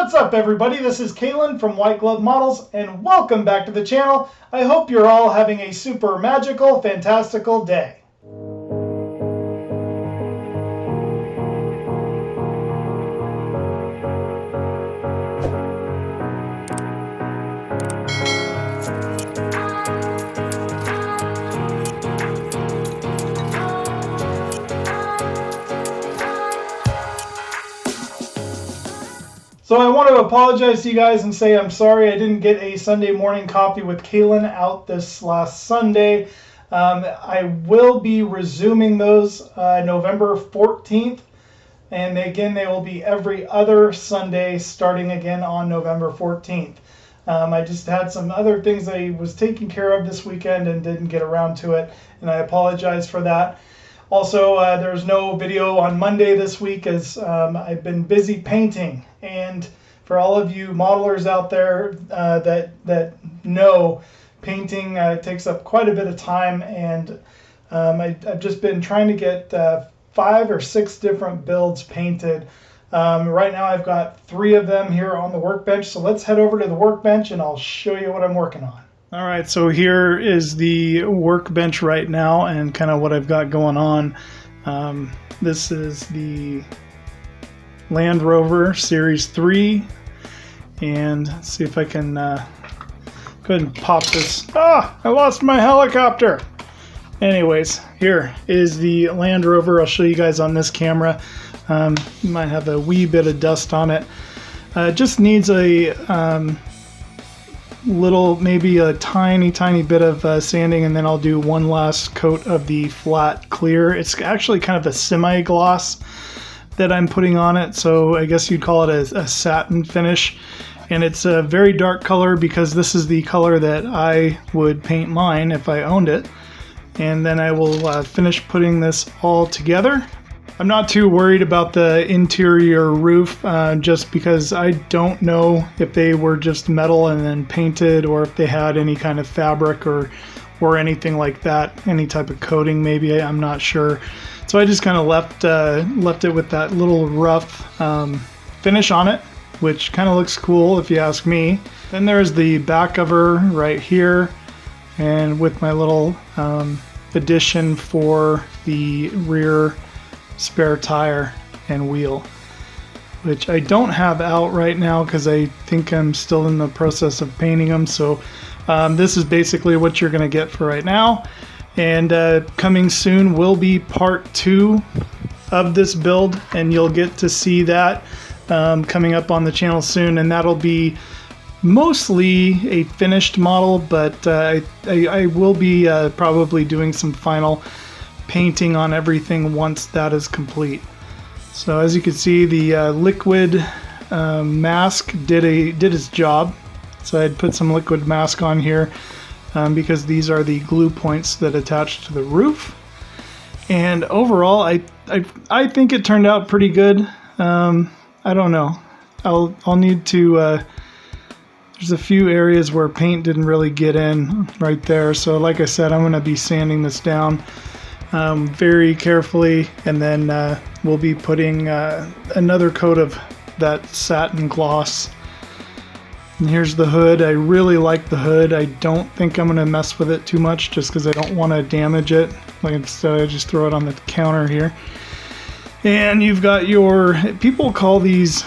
What's up, everybody? This is Kalen from White Glove Models, and welcome back to the channel. I hope you're all having a super magical, fantastical day. So I want to apologize to you guys and say I'm sorry I didn't get a Sunday morning copy with Kalen out this last Sunday. I will be resuming those November 14th. And again, they will be every other Sunday starting again on November 14th. I just had some other things I was taking care of this weekend and didn't get around to it. And I apologize for that. Also, there's no video on Monday this week as I've been busy painting. And for all of you modelers out there that know, painting takes up quite a bit of time. And I've just been trying to get 5 or 6 different builds painted. Right now I've got 3 of them here on the workbench. So let's head over to the workbench and I'll show you what I'm working on. All right, so here is the workbench right now and kind of what I've got going on. This is the Land Rover Series 3, and let's see if I can go ahead and pop this. Ah, I lost my helicopter! Anyways, here is the Land Rover. I'll show you guys on this camera. You might have a wee bit of dust on it. It just needs a maybe a tiny bit of sanding, and then I'll do one last coat of the flat clear. It's actually kind of a semi-gloss that I'm putting on it, so I guess you'd call it a satin finish. And it's a very dark color because this is the color that I would paint mine if I owned it. And then I will finish putting this all together. I'm not too worried about the interior roof just because I don't know if they were just metal and then painted or if they had any kind of fabric or anything like that, any type of coating maybe, I'm not sure. So I just kind of left it with that little rough finish on it, which kind of looks cool if you ask me. Then there's the back of her right here, and with my little addition for the rear spare tire and wheel, which I don't have out right now because I think I'm still in the process of painting them. So this is basically what you're going to get for right now. And coming soon will be part 2 of this build, and you'll get to see that coming up on the channel soon. And that'll be mostly a finished model, but I will be probably doing some final painting on everything once that is complete. So as you can see, the liquid mask did its job. So I'd put some liquid mask on here because these are the glue points that attach to the roof. And overall, I think it turned out pretty good. I don't know. I'll need to. There's a few areas where paint didn't really get in right there. So like I said, I'm going to be sanding this down very carefully, and then we'll be putting another coat of that satin gloss. And here's the hood. I really like the hood. I don't think I'm going to mess with it too much just because I don't want to damage it. So I just throw it on the counter here. And you've got your, people call these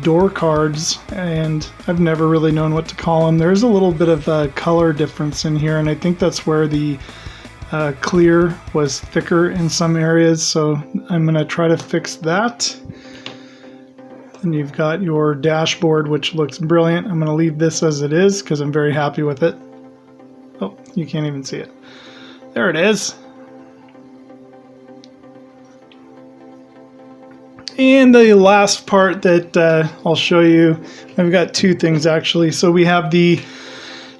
door cards, and I've never really known what to call them. There's a little bit of a color difference in here, and I think that's where the clear was thicker in some areas, so I'm going to try to fix that. And you've got your dashboard, which looks brilliant. I'm going to leave this as it is because I'm very happy with it. Oh, you can't even see it. There it is. And the last part that I'll show you, I've got 2 things actually. So we have the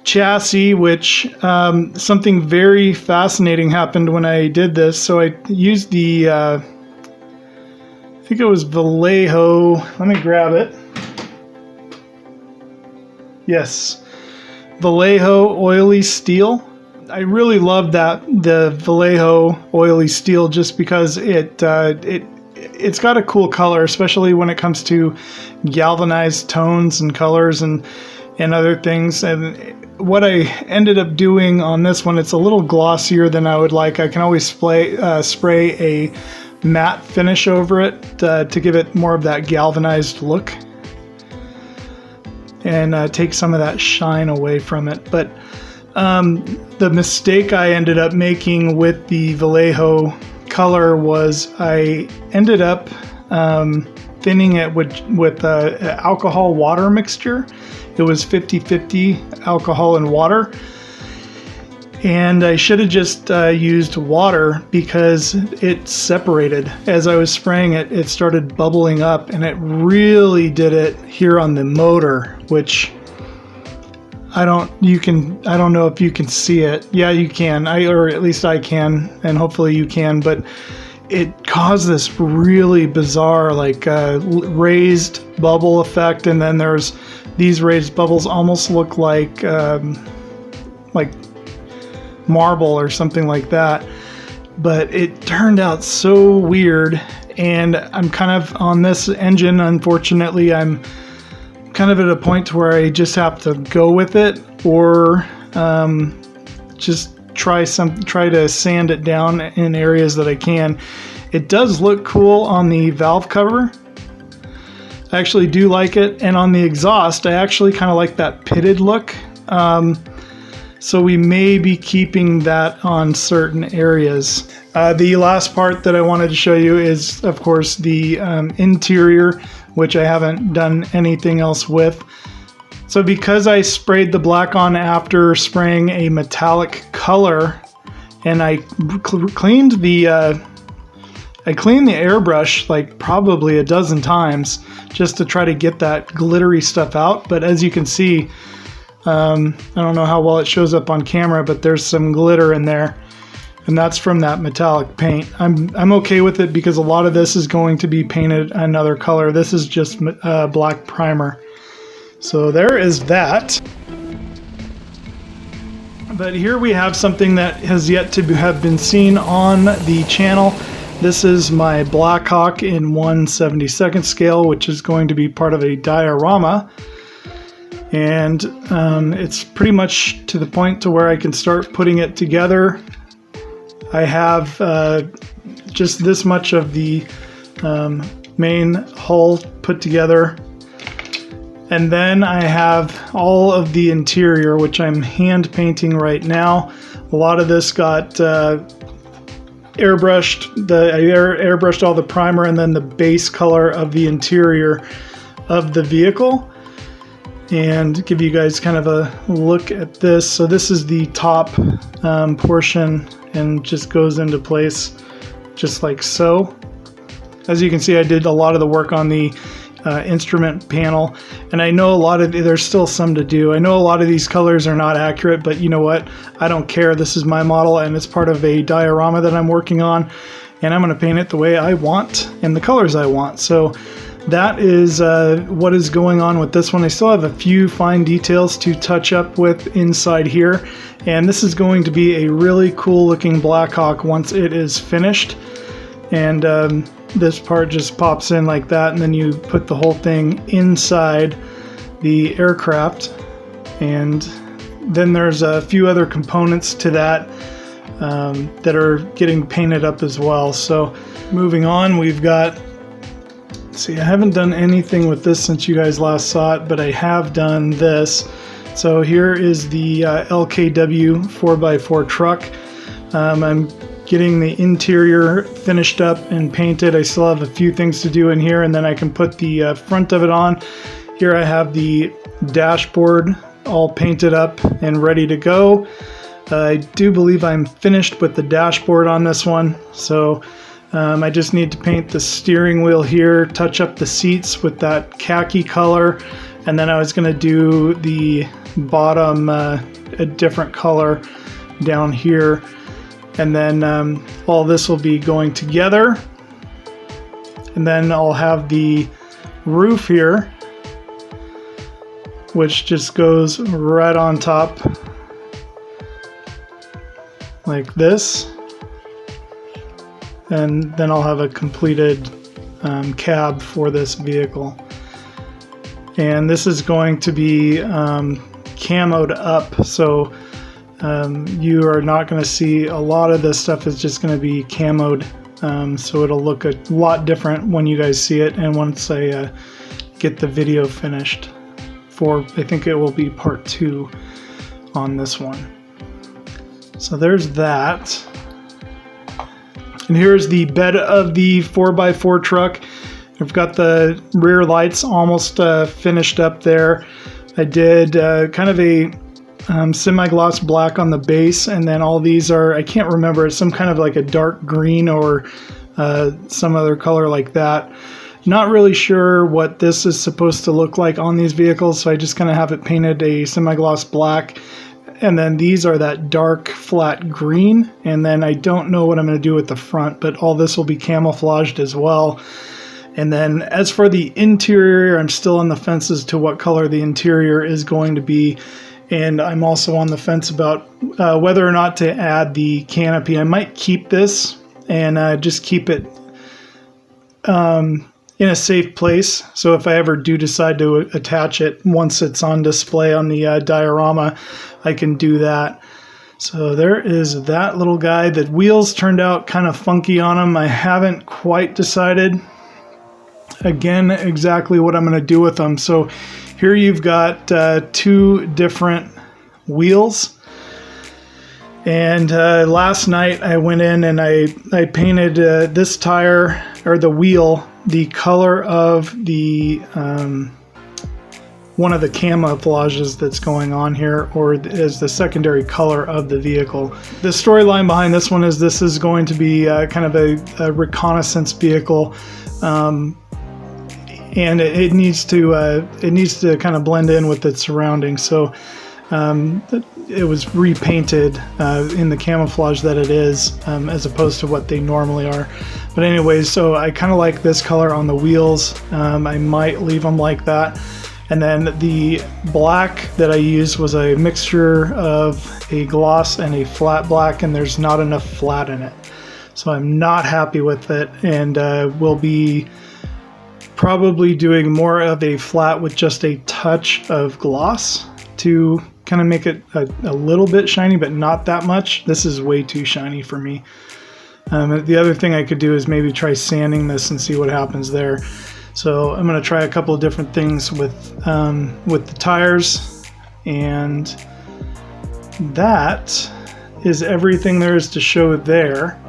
chassis, which something very fascinating happened when I did this. So I used the I think it was Vallejo. Let me grab it. Yes, Vallejo oily steel. I really love the Vallejo oily steel just because it it's got a cool color, especially when it comes to galvanized tones and colors and other things. And what I ended up doing on this one, it's a little glossier than I would like. I can always spray a matte finish over it to give it more of that galvanized look and take some of that shine away from it. But the mistake I ended up making with the Vallejo color was I ended up thinning it with alcohol water mixture. It was 50-50 alcohol and water, and I should have just used water because it separated. As I was spraying it, it started bubbling up, and it really did it here on the motor, which I don't know if you can see it. Yeah, you can, or at least I can, and hopefully you can, but it caused this really bizarre, like raised bubble effect, and then there's these raised bubbles almost look like marble or something like that. But it turned out so weird, and I'm kind of on this engine, unfortunately, I'm kind of at a point where I just have to go with it, or just try to sand it down in areas that I can. It does look cool on the valve cover. I actually do like it, and on the exhaust I actually kind of like that pitted look, so we may be keeping that on certain areas. The last part that I wanted to show you is, of course, the interior, which I haven't done anything else with. So because I sprayed the black on after spraying a metallic color, and I cleaned the airbrush like probably a dozen times just to try to get that glittery stuff out. But as you can see, I don't know how well it shows up on camera, but there's some glitter in there, and that's from that metallic paint. I'm okay with it because a lot of this is going to be painted another color. This is just black primer. So there is that. But here we have something that has yet to have been seen on the channel. This is my Blackhawk in 1/72nd scale, which is going to be part of a diorama. And it's pretty much to the point to where I can start putting it together. I have just this much of the main hull put together. And then I have all of the interior, which I'm hand painting right now. A lot of this got airbrushed. I airbrushed all the primer and then the base color of the interior of the vehicle. And give you guys kind of a look at this. So this is the top portion, and just goes into place just like so. As you can see, I did a lot of the work on the instrument panel, and I know there's still some to do. I know a lot of these colors are not accurate, but you know what? I don't care. This is my model, and it's part of a diorama that I'm working on, and I'm going to paint it the way I want and the colors I want. So that is what is going on with this one. I still have a few fine details to touch up with inside here, and this is going to be a really cool looking Blackhawk once it is finished. And this part just pops in like that, and then you put the whole thing inside the aircraft. And then there's a few other components to that that are getting painted up as well. So moving on, we've got, see, I haven't done anything with this since you guys last saw it, but I have done this. So here is the LKW 4x4 truck. I'm getting the interior finished up and painted. I still have a few things to do in here, and then I can put the front of it on. Here I have the dashboard all painted up and ready to go. I do believe I'm finished with the dashboard on this one. So I just need to paint the steering wheel here, touch up the seats with that khaki color, and then I was going to do the bottom a different color down here. And then all this will be going together. And then I'll have the roof here, which just goes right on top like this. And then I'll have a completed cab for this vehicle. And this is going to be camoed up, so you are not going to see a lot of this stuff. Is just going to be camoed, so it'll look a lot different when you guys see it, and once I get the video finished for, I think it will be part 2 on this one. So there's that. And here's the bed of the 4x4 truck. I've got the rear lights almost finished up there. I did kind of a semi-gloss black on the base, and then all these are, I can't remember, it's some kind of like a dark green or some other color like that. Not really sure what this is supposed to look like on these vehicles, so I just kind of have it painted a semi-gloss black. And then these are that dark flat green, and then I don't know what I'm going to do with the front, but all this will be camouflaged as well. And then as for the interior, I'm still on the fence as to what color the interior is going to be. And I'm also on the fence about whether or not to add the canopy. I might keep this and just keep it in a safe place. So if I ever do decide to attach it once it's on display on the diorama, I can do that. So there is that little guy. The wheels turned out kind of funky on them. I haven't quite decided, again, exactly what I'm going to do with them. So here you've got 2 different wheels. And last night I went in and I painted this tire, or the wheel, the color of the one of the camouflages that's going on here, or is the secondary color of the vehicle. The storyline behind this one is this is going to be kind of a reconnaissance vehicle, and it needs to kind of blend in with its surroundings. So it was repainted in the camouflage that it is, as opposed to what they normally are. But anyways, so I kind of like this color on the wheels. I might leave them like that. And then the black that I used was a mixture of a gloss and a flat black, and there's not enough flat in it. So I'm not happy with it, and we'll be probably doing more of a flat with just a touch of gloss to kind of make it a little bit shiny, but not that much. This is way too shiny for me. The other thing I could do is maybe try sanding this and see what happens there. So I'm going to try a couple of different things with the tires, and that is everything there is to show there.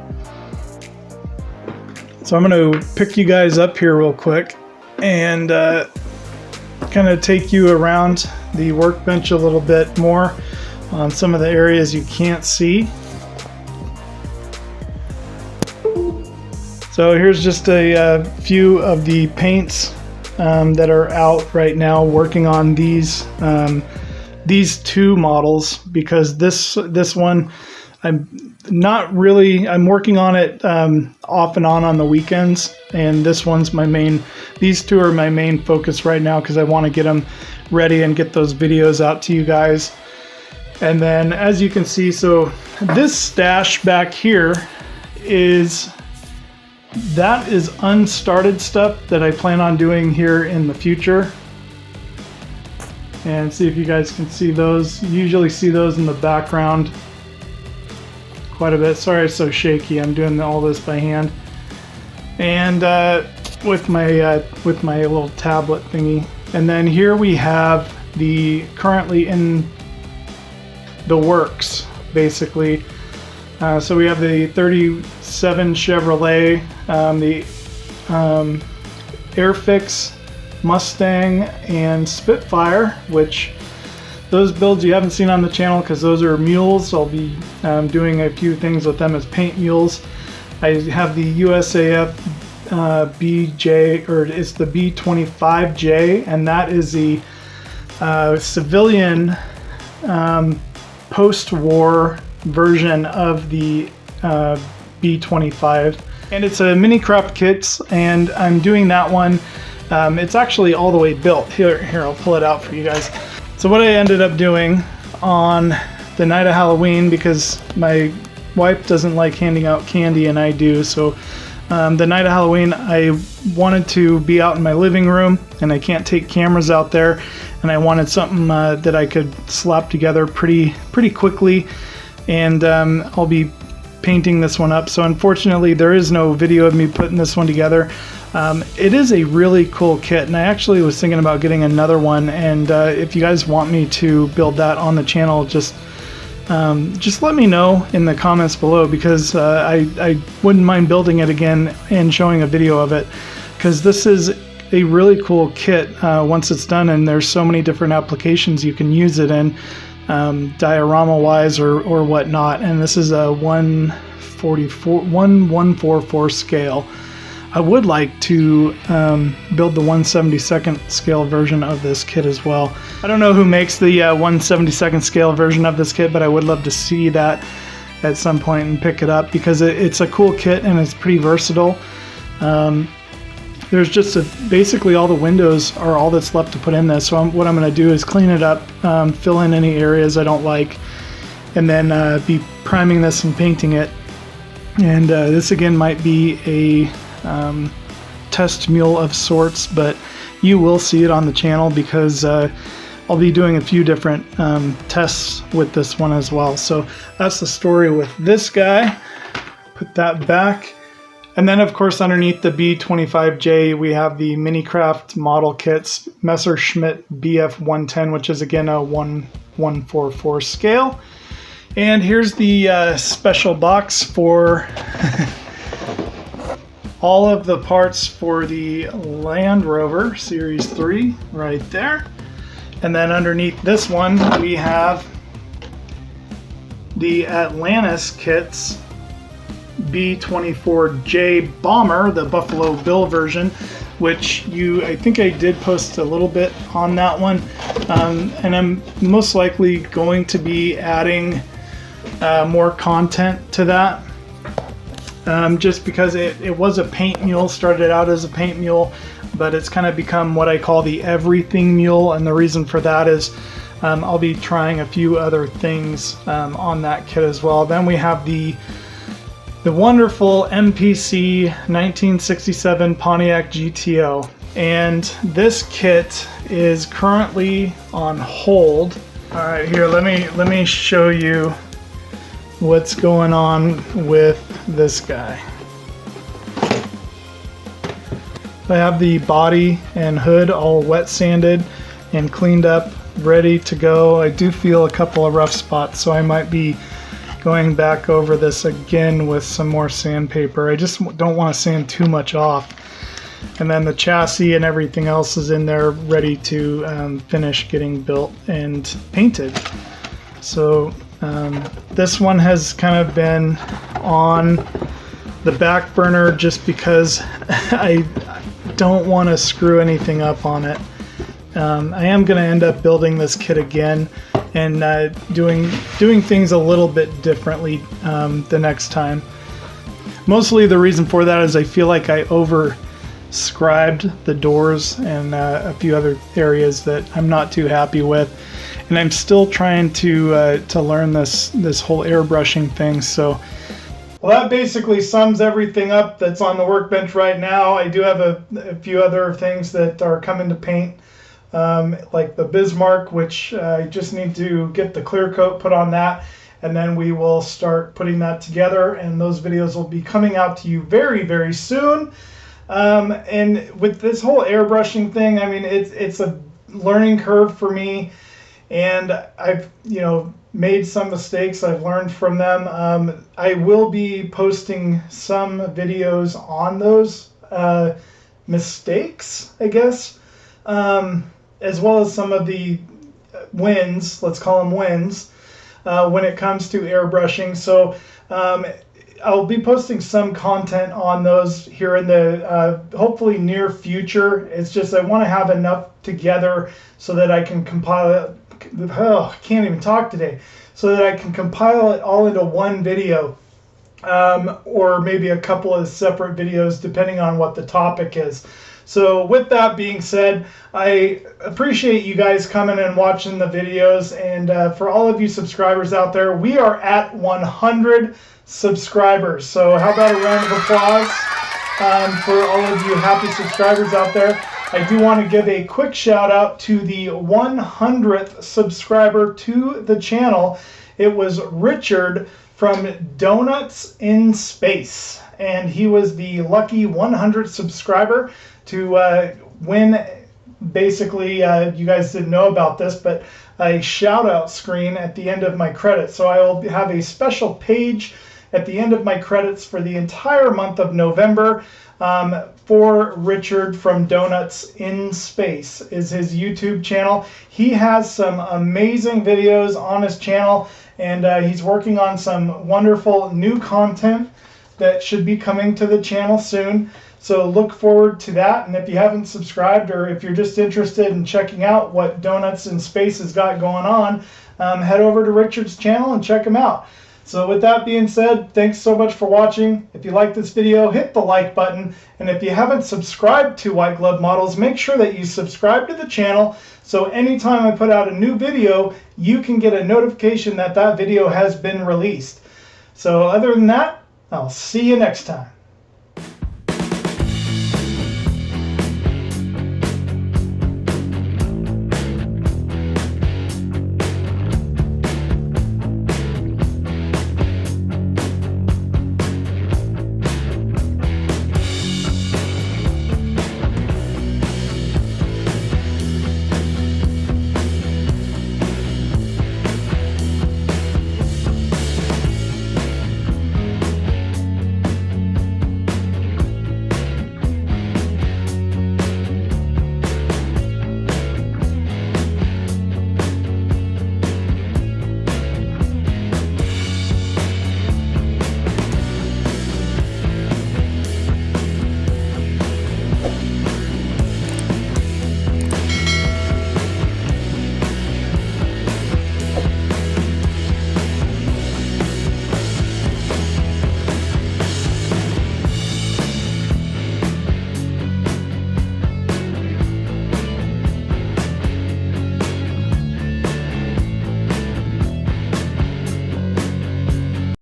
So I'm going to pick you guys up here real quick and kind of take you around the workbench a little bit more on some of the areas you can't see. So here's just a few of the paints that are out right now, working on these 2 models, because this one I'm working on it off and on the weekends, and this one's these 2 are my main focus right now, because I want to get them ready and get those videos out to you guys. And then as you can see, so this stash back here is unstarted stuff that I plan on doing here in the future. And see if you guys can see those. You usually see those in the background quite a bit. Sorry it's so shaky, I'm doing all this by hand. And with my little tablet thingy. And then here we have the currently in the works, basically. So we have the 37 Chevrolet, the Airfix, Mustang, and Spitfire, which those builds you haven't seen on the channel because those are mules. I'll be doing a few things with them as paint mules. I have the USAF BJ, or it's the B25J, and that is the civilian post-war version of the B25, and it's a mini crop kits, and I'm doing that one. It's actually all the way built. Here I'll pull it out for you guys. So what I ended up doing on the night of Halloween, because my wife doesn't like handing out candy and I do, so The night of Halloween, I wanted to be out in my living room, and I can't take cameras out there, and I wanted something that I could slap together pretty quickly, and I'll be painting this one up. So unfortunately, there is no video of me putting this one together. It is a really cool kit, and I actually was thinking about getting another one, and if you guys want me to build that on the channel, just let me know in the comments below, because I wouldn't mind building it again and showing a video of it, because this is a really cool kit once it's done, and there's so many different applications you can use it in, diorama wise or whatnot. And this is a 1/144 scale. I would like to build the 1/72 scale version of this kit as well. I don't know who makes the 1/72 scale version of this kit, but I would love to see that at some point and pick it up, because it's a cool kit and it's pretty versatile. There's just basically all the windows are all that's left to put in this. So what I'm going to do is clean it up, fill in any areas I don't like, and then be priming this and painting it. And this again might be a test mule of sorts, but you will see it on the channel, because I'll be doing a few different tests with this one as well. So that's the story with this guy. Put that back. And then of course underneath the B25J we have the Minicraft model kits, Messerschmitt BF110, which is again a 1/144 scale. And here's the special box for all of the parts for the Land Rover Series 3 right there. And then underneath this one we have the Atlantis kits, B24J Bomber, the Buffalo Bill version, which I think I did post a little bit on that one. And I'm most likely going to be adding more content to that. Just because it was a paint mule, started out as a paint mule, but it's kind of become what I call the everything mule, and the reason for that is I'll be trying a few other things on that kit as well. Then we have the wonderful MPC 1967 Pontiac GTO, and this kit is currently on hold. All right, here, let me show you what's going on with this guy. I have the body and hood all wet sanded and cleaned up, ready to go. I do feel a couple of rough spots, so I might be going back over this again with some more sandpaper. I just don't want to sand too much off. And then the chassis and everything else is in there ready to finish getting built and painted. So this one has kind of been on the back burner just because I don't want to screw anything up on it. I am going to end up building this kit again and doing things a little bit differently the next time. Mostly the reason for that is I feel like I over-scribed the doors and a few other areas that I'm not too happy with. And I'm still trying to learn this whole airbrushing thing. So, well, that basically sums everything up that's on the workbench right now. I do have a few other things that are coming to paint, like the Bismarck, which I just need to get the clear coat put on that, and then we will start putting that together, and those videos will be coming out to you very, very soon. And with this whole airbrushing thing, I mean, it's a learning curve for me. And I've, made some mistakes. I've learned from them. I will be posting some videos on those mistakes, I guess, as well as some of the wins, let's call them wins, when it comes to airbrushing. So I'll be posting some content on those here in the hopefully near future. It's just I want to have enough together so that I can compile it. I can't even talk today. So that I can compile it all into one video, or maybe a couple of separate videos depending on what the topic is. So with that being said, I appreciate you guys coming and watching the videos, and for all of you subscribers out there, we are at 100 subscribers. So how about a round of applause? for all of you happy subscribers out there. I do want to give a quick shout out to the 100th subscriber to the channel. It was Richard from Donuts in Space, and he was the lucky 100th subscriber to win. Basically, you guys didn't know about this, but a shout out screen at the end of my credits. So I will have a special page at the end of my credits for the entire month of November for Richard from Donuts in Space is his YouTube channel. He has some amazing videos on his channel, and he's working on some wonderful new content that should be coming to the channel soon. So look forward to that. And if you haven't subscribed, or if you're just interested in checking out what Donuts in Space has got going on, head over to Richard's channel and check him out. So with that being said, thanks so much for watching. If you like this video, hit the like button. And if you haven't subscribed to White Glove Models, make sure that you subscribe to the channel, so anytime I put out a new video, you can get a notification that that video has been released. So other than that, I'll see you next time.